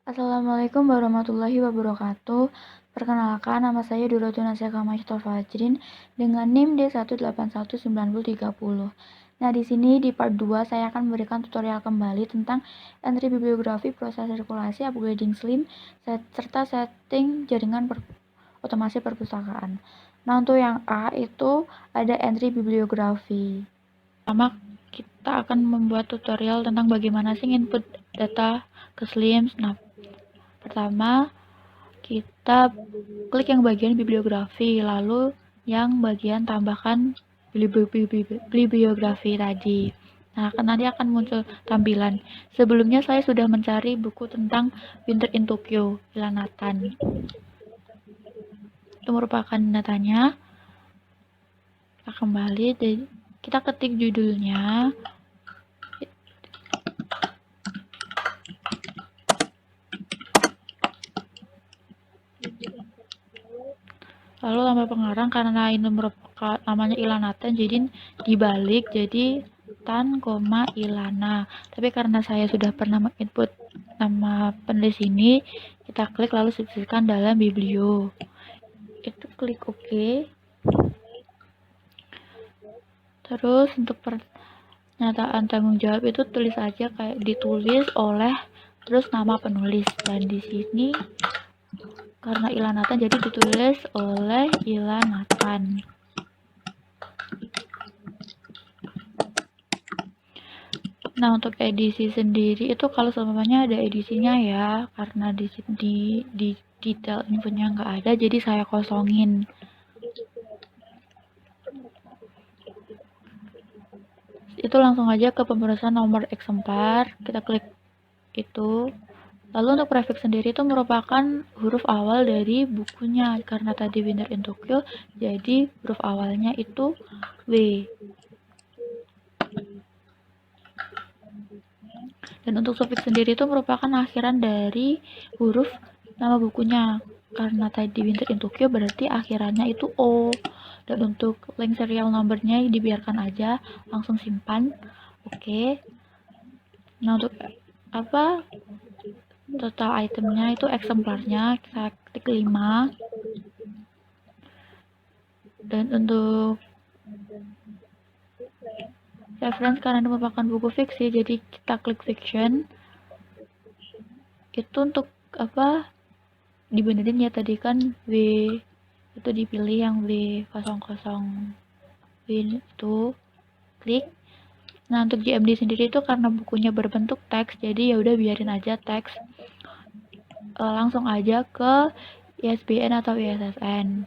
Assalamualaikum warahmatullahi wabarakatuh. Perkenalkan, nama saya Duratun Asyaka Masyto Fajrin dengan NIM D1819030. Nah, di sini di part 2 saya akan memberikan tutorial kembali tentang entry bibliografi, proses sirkulasi, upgrading SLIM, serta setting jaringan otomasi perpustakaan. Nah, untuk yang A itu ada entry bibliografi. Pertama, kita akan membuat tutorial tentang bagaimana sih input data ke SLIM. Nah, pertama, kita klik yang bagian bibliografi, lalu yang bagian tambahkan bibliografi tadi. Nah, nanti akan muncul tampilan. Sebelumnya saya sudah mencari buku tentang Winter in Tokyo, Ilanatan. Itu merupakan datanya. Kita kembali, kita ketik judulnya. Lalu nama pengarang karena ini merupakan namanya Ilanatan, jadi dibalik jadi Tan, Ilana. Tapi karena saya sudah pernah menginput nama penulis ini, kita klik lalu sisipkan dalam biblio. Itu klik OK. Terus untuk pernyataan tanggung jawab itu tulis aja kayak ditulis oleh terus nama penulis, dan di sini karena Ilanatan jadi ditulis oleh Ilanatan. Nah, untuk edisi sendiri itu kalau semuanya ada edisinya ya, karena di detail infonya nggak ada, jadi saya kosongin. Itu langsung aja ke pemrosesan nomor eksemplar, kita klik itu. Lalu untuk prefix sendiri itu merupakan huruf awal dari bukunya, karena tadi Winter in Tokyo, jadi huruf awalnya itu W. Dan untuk suffix sendiri itu merupakan akhiran dari huruf nama bukunya. Karena tadi Winter in Tokyo berarti akhirannya itu O. Dan untuk link serial numbernya dibiarkan aja, langsung simpan. Oke. Nah, untuk apa? Total itemnya itu eksemplarnya kita klik 5. Dan untuk reference karena ini merupakan buku fiksi, jadi kita klik fiction. Itu untuk apa? Dibenerin ya, tadi kan W itu dipilih yang W00 W itu klik. Nah, untuk GMD sendiri itu karena bukunya berbentuk teks, jadi ya udah biarin aja teks. Langsung aja ke ISBN atau ISSN.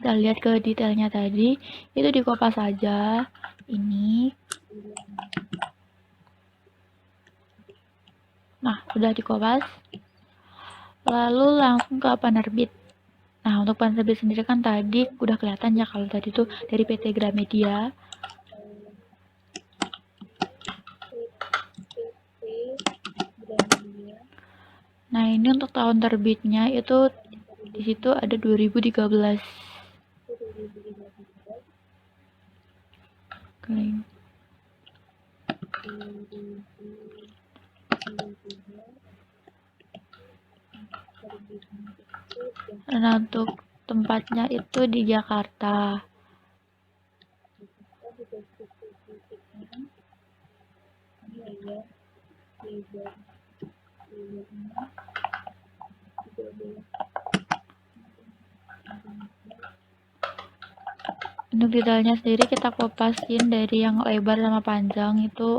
Kita lihat ke detailnya tadi, itu dikopas aja ini. Nah, udah dikopas. Lalu langsung ke penerbit. Nah, untuk penerbit sendiri kan tadi udah kelihatan ya, kalau tadi tuh dari PT Gramedia. Nah, ini untuk tahun terbitnya itu di situ ada 2013. Nah, untuk tempatnya itu di Jakarta. Untuk detailnya sendiri kita kopasin dari yang lebar sama panjang, itu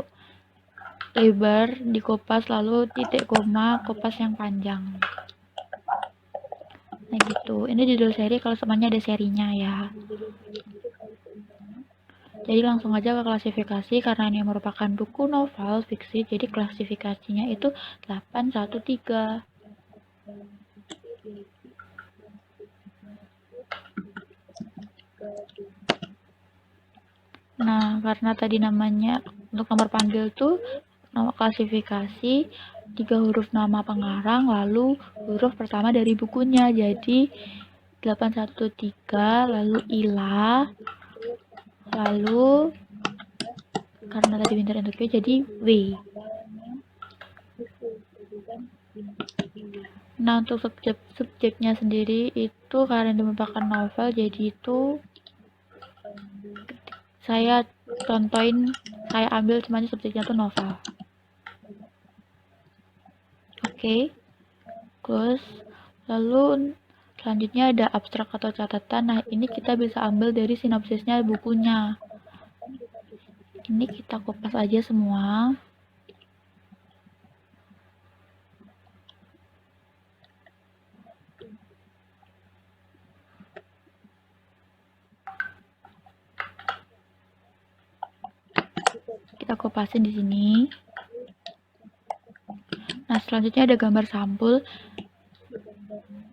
lebar dikopas, lalu titik koma kopas yang panjang. Nah gitu, ini judul seri kalau semuanya ada serinya ya. Jadi langsung aja ke klasifikasi, karena ini merupakan buku novel fiksi, jadi klasifikasinya itu 813. Nah, karena tadi namanya untuk nomor panggil tuh nama klasifikasi 3 huruf nama pengarang, lalu huruf pertama dari bukunya, jadi 813, lalu ILA, lalu karena tadi Winter in Tokyo jadi W. Nah, untuk subjeknya sendiri itu karena ini merupakan novel, jadi itu saya contohin, saya ambil semuanya subjeknya tuh novel. Oke, terus lalu selanjutnya ada abstrak atau catatan. Nah, ini kita bisa ambil dari sinopsisnya bukunya. Ini kita kupas aja semua. Kita kupasin di sini. Nah, selanjutnya ada gambar sampul.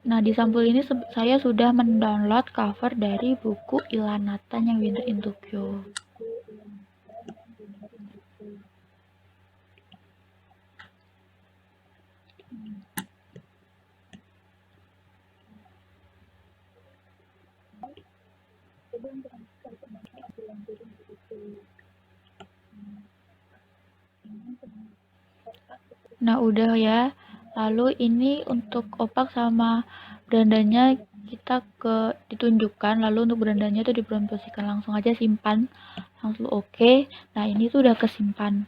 Nah, di sampul ini saya sudah mendownload cover dari buku Ilanatan yang Winter in Tokyo. Nah, udah ya. Lalu ini untuk opak sama berandanya kita ditunjukkan, lalu untuk berandanya itu dipromosikan, langsung aja simpan. Langsung oke. Nah, ini tuh udah kesimpan.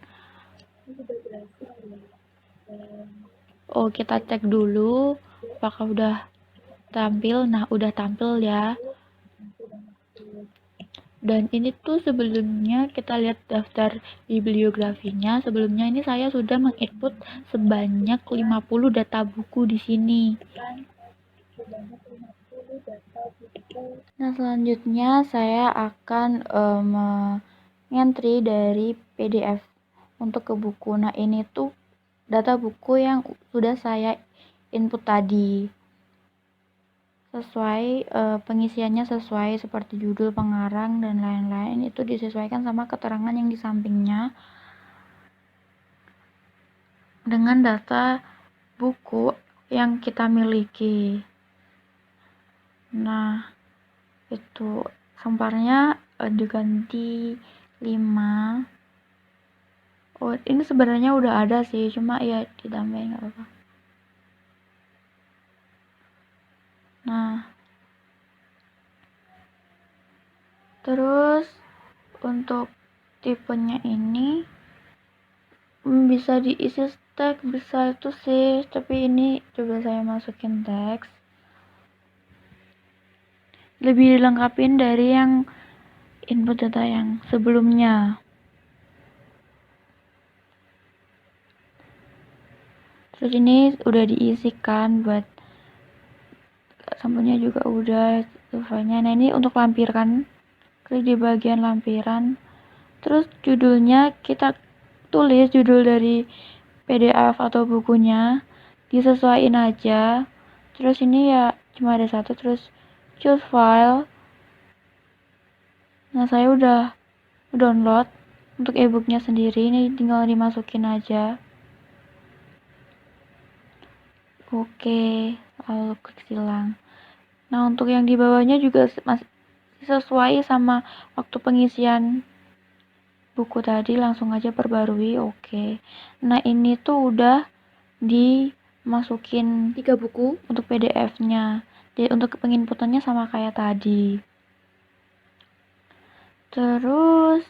Oh, kita cek dulu apakah udah tampil. Nah, udah tampil ya. Dan ini tuh sebelumnya kita lihat daftar bibliografinya. Sebelumnya ini saya sudah menginput sebanyak 50 data buku di sini. Nah, selanjutnya saya akan entry dari PDF untuk ke buku. Nah, ini tuh data buku yang sudah saya input tadi. Sesuai pengisiannya sesuai seperti judul, pengarang, dan lain-lain, itu disesuaikan sama keterangan yang di sampingnya dengan data buku yang kita miliki. Nah, itu semparnya diganti 5. Oh, ini sebenarnya udah ada sih, cuma ya ditambahin nggak apa-apa. Nah, terus untuk tipenya ini bisa diisi teks, bisa itu sih, tapi ini coba saya masukin teks. Lebih dilengkapin dari yang input data yang sebelumnya. Terus ini udah diisikan buat sampulnya juga udah surveinya. Nah, ini untuk lampiran, klik di bagian lampiran. Terus judulnya kita tulis judul dari PDF atau bukunya, disesuaiin aja. Terus ini ya cuma ada satu, terus choose file. Nah, saya udah download untuk e-booknya sendiri, ini tinggal dimasukin aja. Oke, lalu klik silang. Nah, untuk yang di bawahnya juga masih sesuai sama waktu pengisian buku tadi, langsung aja perbarui. Oke. Nah, ini tuh udah dimasukin 3 buku untuk PDF-nya. Untuk penginputannya sama kayak tadi. Terus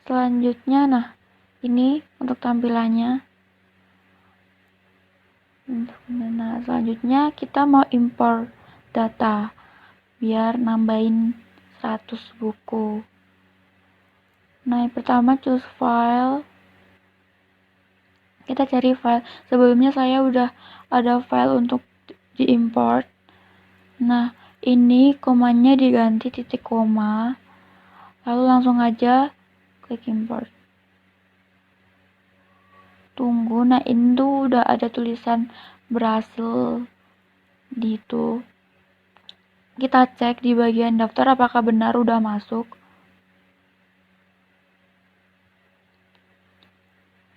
selanjutnya, nah ini untuk tampilannya. Nah, selanjutnya kita mau import data biar nambahin 100 buku. Nah, yang pertama choose file. Kita cari file. Sebelumnya saya udah ada file untuk diimport. Nah, ini komanya diganti titik koma. Lalu langsung aja klik import. Tunggu. Nah, ini tuh udah ada tulisan berhasil di itu. Kita cek di bagian daftar apakah benar udah masuk.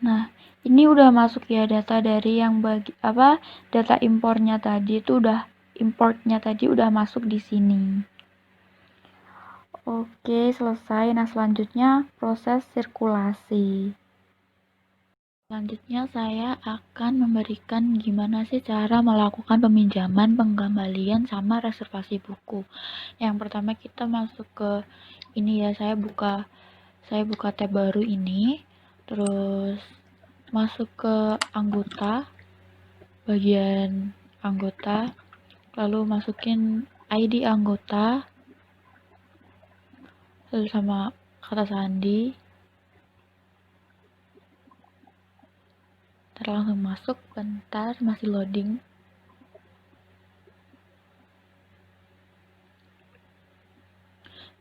Nah, ini udah masuk ya data dari yang data impornya tadi itu udah, importnya tadi udah masuk di sini. Oke, selesai. Nah, selanjutnya proses sirkulasi. Selanjutnya saya akan memberikan gimana sih cara melakukan peminjaman, pengembalian, sama reservasi buku. Yang pertama kita masuk ke ini ya, saya buka tab baru ini, terus masuk ke anggota, bagian anggota, lalu masukin ID anggota, lalu sama kata sandi. Ntar langsung masuk, bentar masih loading.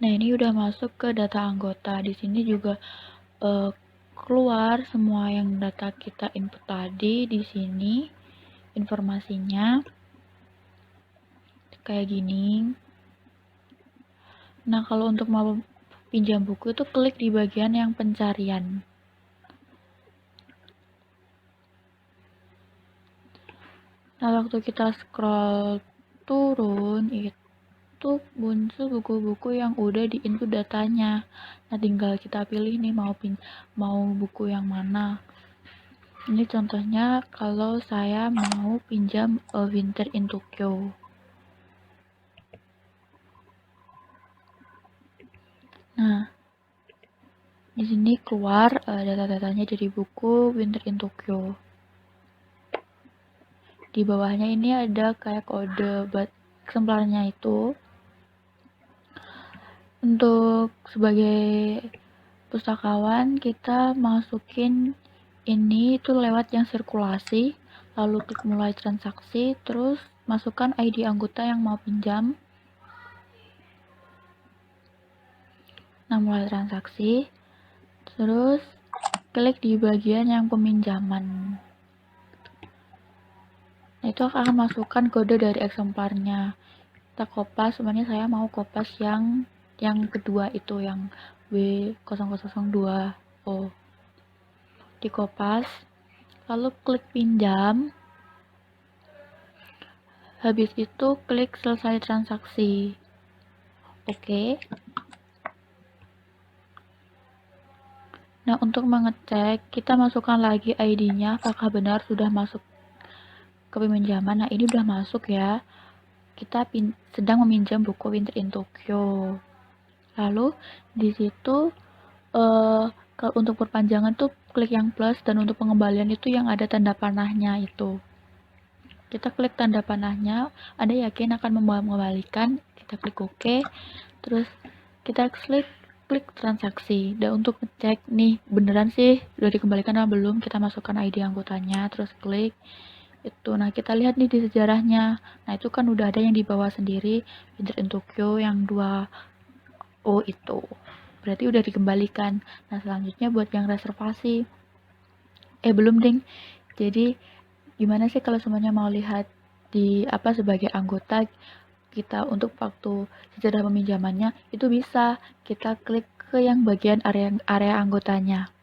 Nah, ini udah masuk ke data anggota. Di sini juga keluar semua yang data kita input tadi. Di sini informasinya kayak gini. Nah, kalau untuk mau pinjam buku itu klik di bagian yang pencarian. Nah, waktu kita scroll turun itu muncul buku-buku yang udah di input datanya. Nah, tinggal kita pilih nih mau buku yang mana. Ini contohnya kalau saya mau pinjam Winter in Tokyo. Nah, di sini keluar data-datanya dari buku Winter in Tokyo. Di bawahnya ini ada kayak kode buat eksemplarnya itu. Untuk sebagai pustakawan kita masukin ini itu lewat yang sirkulasi, lalu klik mulai transaksi, terus masukkan ID anggota yang mau pinjam. Nah, mulai transaksi, terus klik di bagian yang peminjaman. Nah, itu akan masukkan kode dari eksemplarnya. Kita kopas, sebenarnya saya mau kopas yang kedua itu, yang W0002O. Dikopas, lalu klik pinjam. Habis itu klik selesai transaksi. Oke. Nah, untuk mengecek, kita masukkan lagi ID-nya apakah benar sudah masuk ke peminjaman. Nah, ini udah masuk ya. Kita sedang meminjam buku Winter in Tokyo. Lalu di situ kalau untuk perpanjangan tuh klik yang plus, dan untuk pengembalian itu yang ada tanda panahnya itu. Kita klik tanda panahnya, Anda yakin akan mengembalikan, kita klik OK, terus kita klik transaksi. Dan untuk ngecek nih beneran sih udah dikembalikan atau belum, kita masukkan ID anggotanya, terus klik itu. Nah, kita lihat nih di sejarahnya. Nah, itu kan udah ada yang di bawah sendiri, Winter in Tokyo yang 2O itu. Berarti udah dikembalikan. Nah, selanjutnya buat yang reservasi. Belum, ding. Jadi, gimana sih kalau semuanya mau lihat di sebagai anggota kita untuk waktu sejarah peminjamannya, itu bisa kita klik ke yang bagian area anggotanya.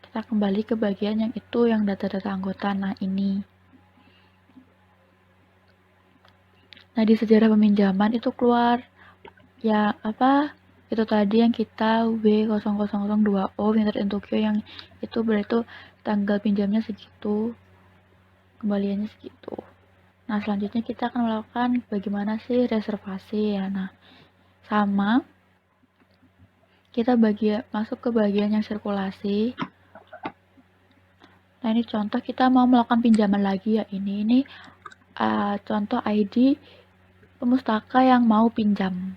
Kita kembali ke bagian yang itu, yang data-data anggota. Nah, ini. Nah, di sejarah peminjaman itu keluar ya itu tadi yang kita W0002O Winter in Tokyo, yang itu berarti tanggal pinjamnya segitu, kembaliannya segitu. Nah, selanjutnya kita akan melakukan bagaimana sih reservasi ya. Nah, sama kita masuk ke bagian yang sirkulasi. Nah, ini contoh kita mau melakukan pinjaman lagi ya. Ini contoh ID pemustaka yang mau pinjam.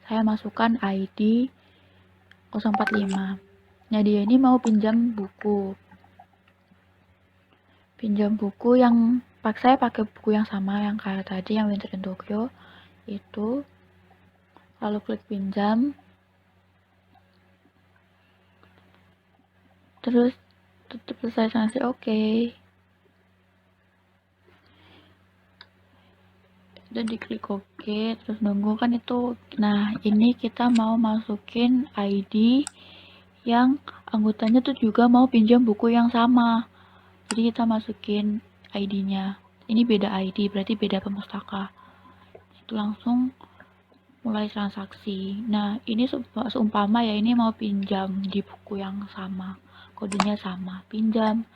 Saya masukkan ID 045. Nah, dia ini mau pinjam buku. Pinjam buku yang saya pakai buku yang sama yang kayak tadi, yang Winter in Tokyo itu. Lalu klik pinjam. Terus tutup selesai transaksi, oke. Dan diklik OK, terus nunggu kan itu. Nah, ini kita mau masukin ID yang anggotanya tuh juga mau pinjam buku yang sama. Jadi kita masukin ID-nya. Ini beda ID, berarti beda pemustaka. Itu langsung mulai transaksi. Nah, ini seumpama ya, ini mau pinjam di buku yang sama, kodenya sama, pinjam.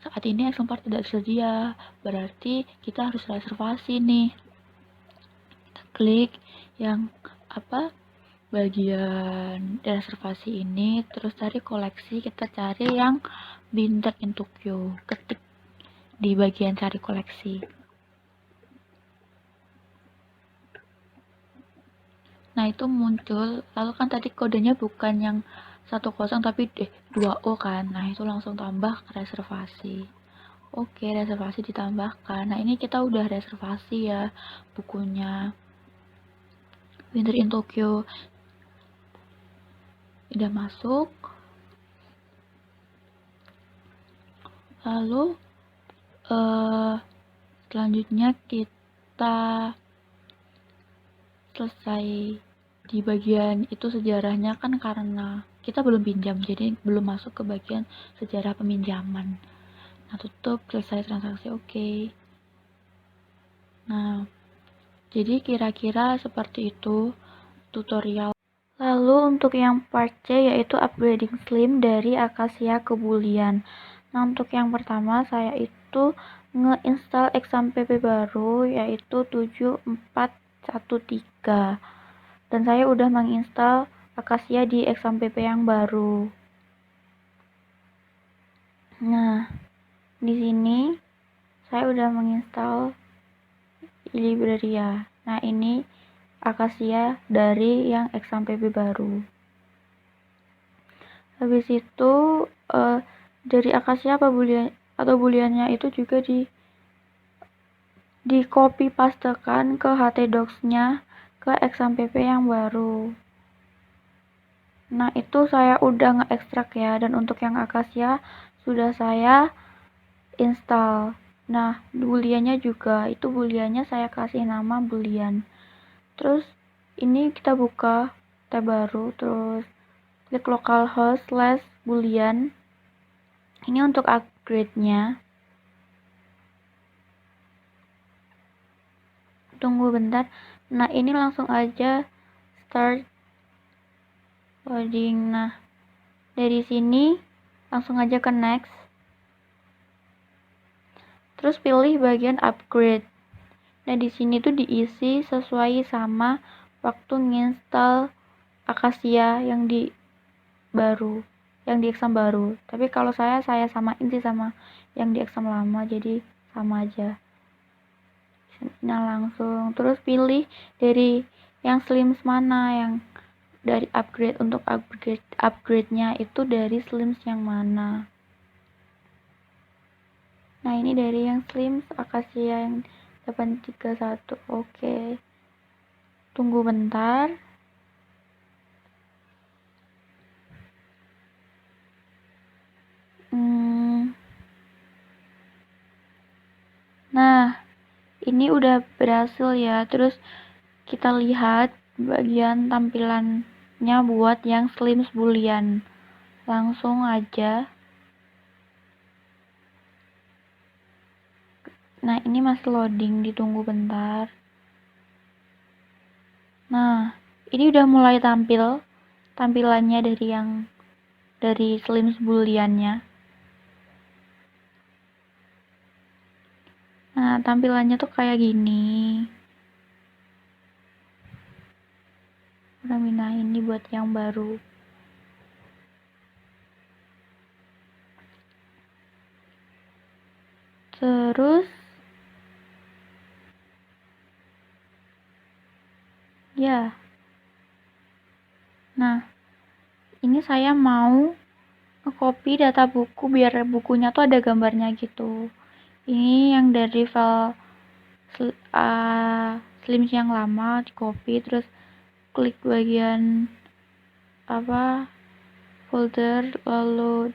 Saat ini X4 tidak tersedia, berarti kita harus reservasi nih. Kita klik yang bagian reservasi ini, terus cari koleksi, kita cari yang Vinted in Tokyo, ketik di bagian cari koleksi. Nah, itu muncul, lalu kan tadi kodenya bukan yang 10 tapi 2O kan. Nah, itu langsung tambah reservasi. Oke, reservasi ditambahkan. Nah, ini kita udah reservasi ya bukunya Winter in Tokyo. Udah masuk. Lalu selanjutnya kita selesai di bagian itu sejarahnya kan karena kita belum pinjam, jadi belum masuk ke bagian sejarah peminjaman. Nah, tutup, selesai transaksi, oke. Nah, jadi kira-kira seperti itu tutorial. Lalu untuk yang part C yaitu upgrading Slim dari Acacia ke Boolean. Nah, untuk yang pertama saya itu ngeinstall XAMPP baru yaitu 7413. Dan saya udah menginstal Acacia di XAMPP yang baru. Nah, di sini saya udah menginstal Libreria. Nah, ini Acacia dari yang XAMPP baru. Habis itu dari Acacia booleannya itu juga di copy pastekan ke htdocs-nya ke XAMPP yang baru. Nah, itu saya udah nge-ekstrak ya, dan untuk yang Acacia sudah saya install. Nah, booleannya juga, itu booleannya saya kasih nama boolean. Terus ini kita buka tab baru, terus klik localhost /boolean. Ini untuk upgrade-nya. Tunggu bentar. Nah, ini langsung aja start loading. Nah, dari sini langsung aja ke next. Terus pilih bagian upgrade. Nah, di sini tuh diisi sesuai sama waktu nginstal Acacia yang di exam baru. Tapi kalau saya samain sih sama yang di exam lama, jadi sama aja. Nah, langsung terus pilih dari yang slims mana, yang dari upgrade. Untuk upgrade-nya itu dari slims yang mana. Nah, ini dari yang slims Acacia yang 831. Oke. Tunggu bentar. Nah, ini udah berhasil ya. Terus kita lihat bagian tampilannya buat yang slims boolean. Langsung aja. Nah, ini masih loading, ditunggu bentar. Nah, ini udah mulai tampil tampilannya dari slims booleannya. Nah, tampilannya tuh kayak gini. Nah, ini buat yang baru. Terus ya. Nah, ini saya mau nge-copy data buku biar bukunya tuh ada gambarnya gitu. Ini yang dari file slims yang lama di copy, terus klik bagian folder, lalu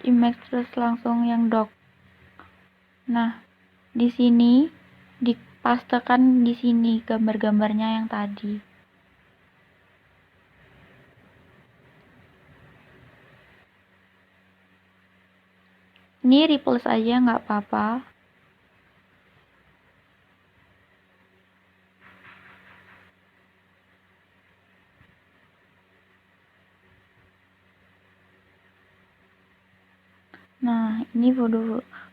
image, terus langsung yang doc. Nah, di sini dipastekan di sini gambar-gambarnya yang tadi. Ini replace aja nggak apa-apa. Nah, ini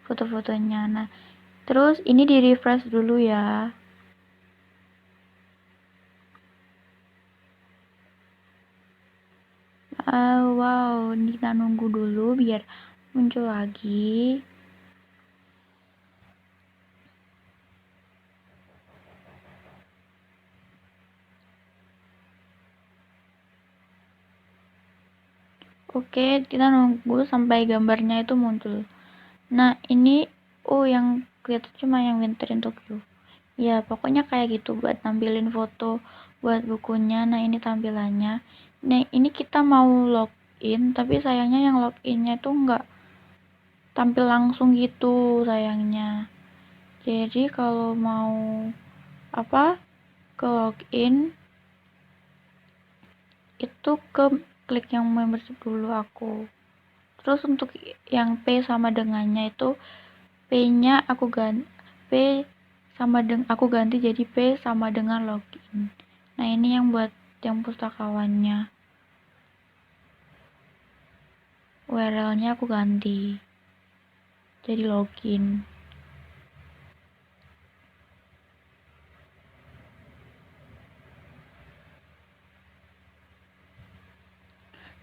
foto-fotonya. Nah, terus ini di refresh dulu ya. Wow, ini kita nunggu dulu biar muncul lagi. Oke, kita nunggu sampai gambarnya itu muncul. Nah, ini yang kelihatan cuma yang Winter in Tokyo. Ya, pokoknya kayak gitu buat nampilin foto buat bukunya. Nah, ini tampilannya. Nah, ini kita mau login, tapi sayangnya yang loginnya itu nggak tampil langsung gitu sayangnya. Jadi kalau mau ke login itu klik yang membership dulu aku. Terus untuk yang P sama dengannya itu P-nya aku ganti jadi P sama dengan login. Nah, ini yang buat yang pustakawannya. URL-nya aku ganti jadi login.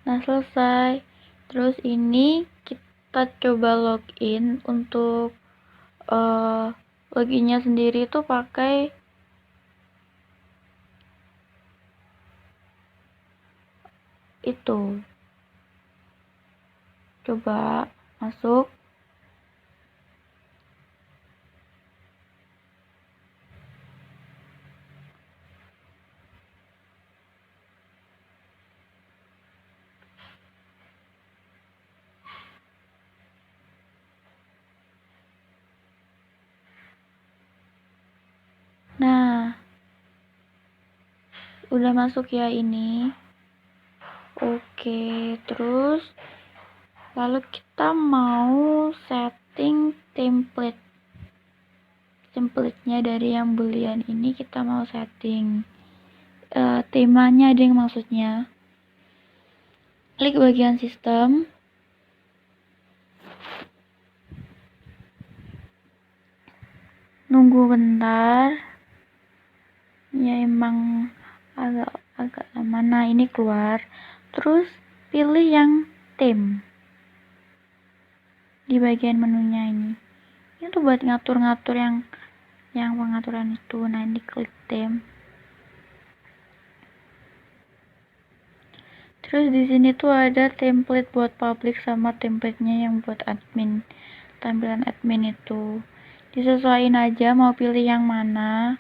Nah, selesai. Terus ini kita coba login. Untuk loginnya sendiri tuh pakai itu. Coba masuk. Nah, udah masuk ya ini. Oke, terus lalu kita mau setting template-nya dari yang boolean ini. Kita mau setting temanya ada yang maksudnya. Klik bagian sistem. Nunggu bentar. Ya emang agak lama. Nah, ini keluar. Terus pilih yang theme di bagian menunya ini. Ini tuh buat ngatur-ngatur yang pengaturan itu. Nah, ini klik theme. Terus di sini tuh ada template buat public sama template-nya yang buat admin. Tampilan admin itu disesuaikan aja mau pilih yang mana.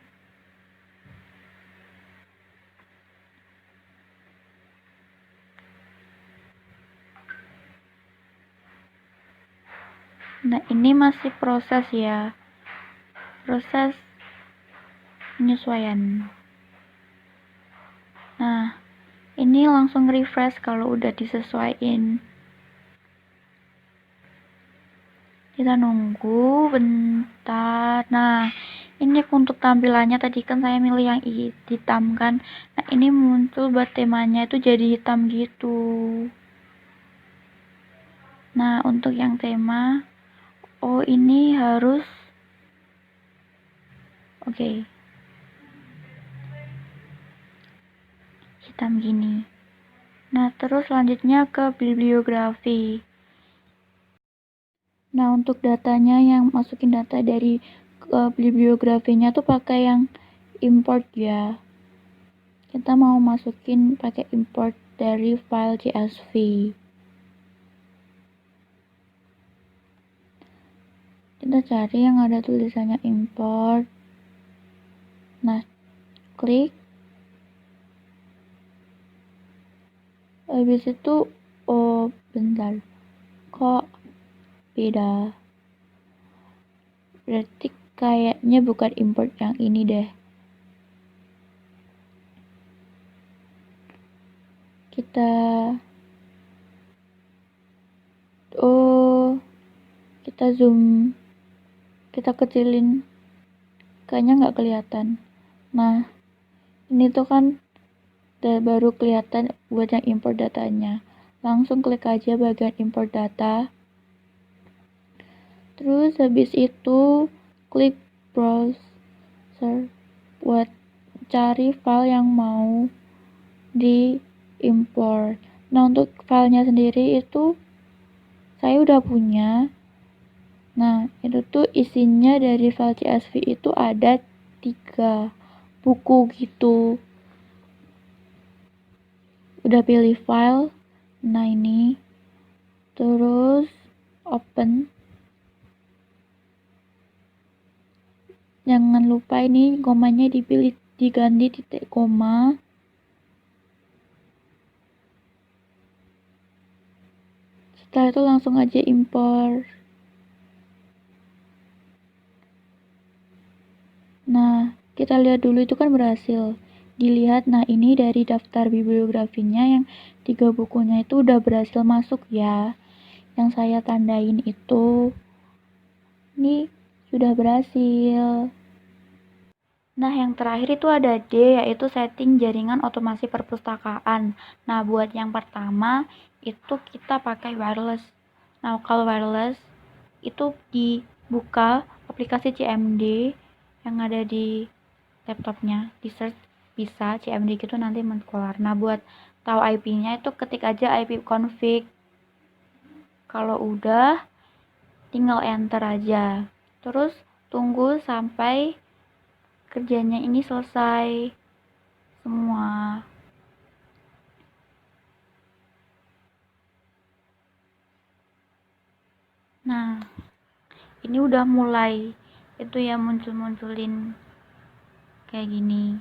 Nah, ini masih proses ya. Proses penyesuaian. Nah, ini langsung refresh kalau udah disesuaikan. Kita nunggu bentar. Nah, ini untuk tampilannya tadi kan saya milih yang hitam kan. Nah, ini muncul buat temanya itu jadi hitam gitu. Nah, untuk yang tema ini harus hitam gini. Nah, terus selanjutnya ke bibliografi. Nah, untuk datanya yang masukin data dari bibliografinya tuh pakai yang import ya. Kita mau masukin pakai import dari file CSV. Kita cari yang ada tulisannya import. Nah, klik. Habis itu bentar. Kok beda? Berarti kayaknya bukan import yang ini deh. Kita zoom, kita kecilin, kayaknya nggak kelihatan. Nah, ini tuh kan baru kelihatan buat yang import datanya. Langsung klik aja bagian import data. Terus habis itu klik browser buat cari file yang mau di import. Nah, untuk filenya sendiri itu saya udah punya. Nah, itu tuh isinya dari file CSV itu ada 3 buku gitu. Udah pilih file. Nah, ini. Terus open. Jangan lupa ini komanya dipilih, diganti titik koma. Setelah itu langsung aja import. Nah, kita lihat dulu itu kan berhasil. Dilihat, nah ini dari daftar bibliografinya yang 3 bukunya itu udah berhasil masuk ya. Yang saya tandain itu, ini sudah berhasil. Nah, yang terakhir itu ada D, yaitu setting jaringan otomasi perpustakaan. Nah, buat yang pertama, itu kita pakai wireless. Nah, kalau wireless, itu dibuka aplikasi CMD yang ada di laptopnya, di search bisa CMD gitu nanti keluar. Nah, buat tahu IP-nya itu ketik aja IP config. Kalau udah, tinggal enter aja. Terus tunggu sampai kerjanya ini selesai semua. Nah, ini udah mulai itu ya muncul-munculin kayak gini.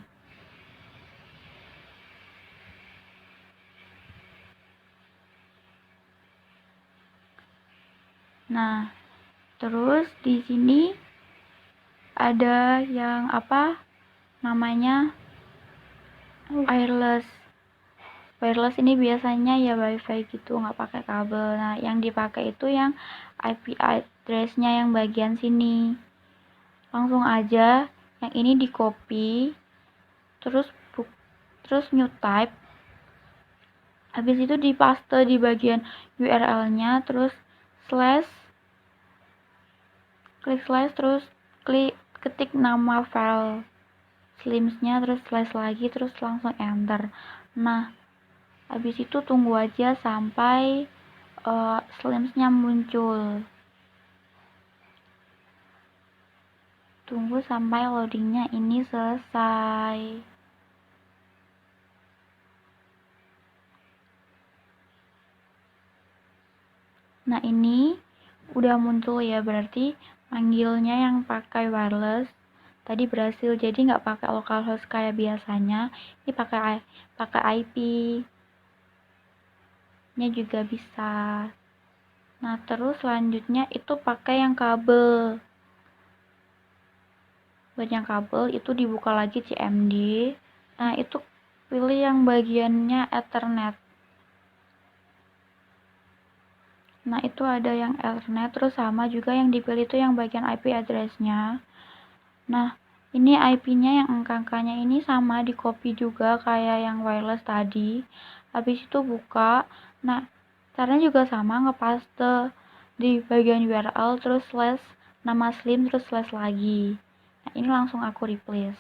Nah, terus di sini ada yang apa namanya wireless. Wireless ini biasanya ya wifi gitu, nggak pakai kabel. Nah, yang dipakai itu yang IP address-nya yang bagian sini. Langsung aja yang ini di copy, terus new type. Habis itu dipaste di bagian URL-nya, terus klik slash, terus ketik nama file slims-nya, terus slash lagi, terus langsung enter. Nah, habis itu tunggu aja sampai slims-nya muncul. Tunggu sampai loadingnya ini selesai. Nah, ini udah muncul ya, berarti manggilnya yang pakai wireless tadi berhasil, jadi nggak pakai localhost kayak biasanya. Ini pakai IP nya juga bisa. Nah, terus selanjutnya itu pakai yang kabel. Buat yang kabel itu dibuka lagi CMD. Nah, itu pilih yang bagiannya Ethernet. Nah, itu ada yang Ethernet, terus sama juga yang dipilih itu yang bagian IP address-nya. Nah, ini IP-nya yang angka-angkanya ini sama, di copy juga kayak yang wireless tadi. Habis itu buka. Nah, caranya juga sama, ngepaste di bagian URL, terus slash nama slim, terus slash lagi. Nah, ini langsung aku replace.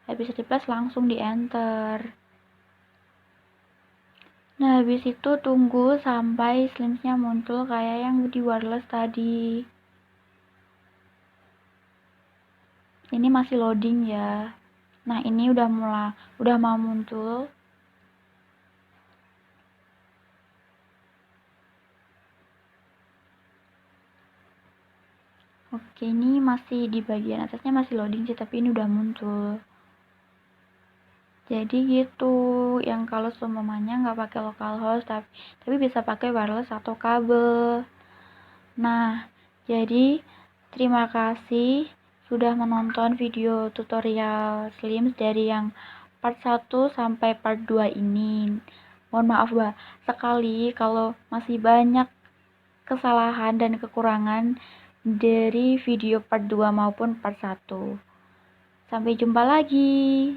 Habis replace langsung di enter. Nah, habis itu tunggu sampai slims-nya muncul kayak yang di wireless tadi. Ini masih loading ya. Nah, ini udah mau muncul. Oke, ini masih di bagian atasnya masih loading sih, tapi ini udah muncul. Jadi gitu, yang kalau semuanya nggak pakai localhost, tapi bisa pakai wireless atau kabel. Nah, jadi terima kasih sudah menonton video tutorial Slims dari yang part 1 sampai part 2 ini. Mohon maaf sekali kalau masih banyak kesalahan dan kekurangan dari video part 2 maupun part 1. Sampai jumpa lagi.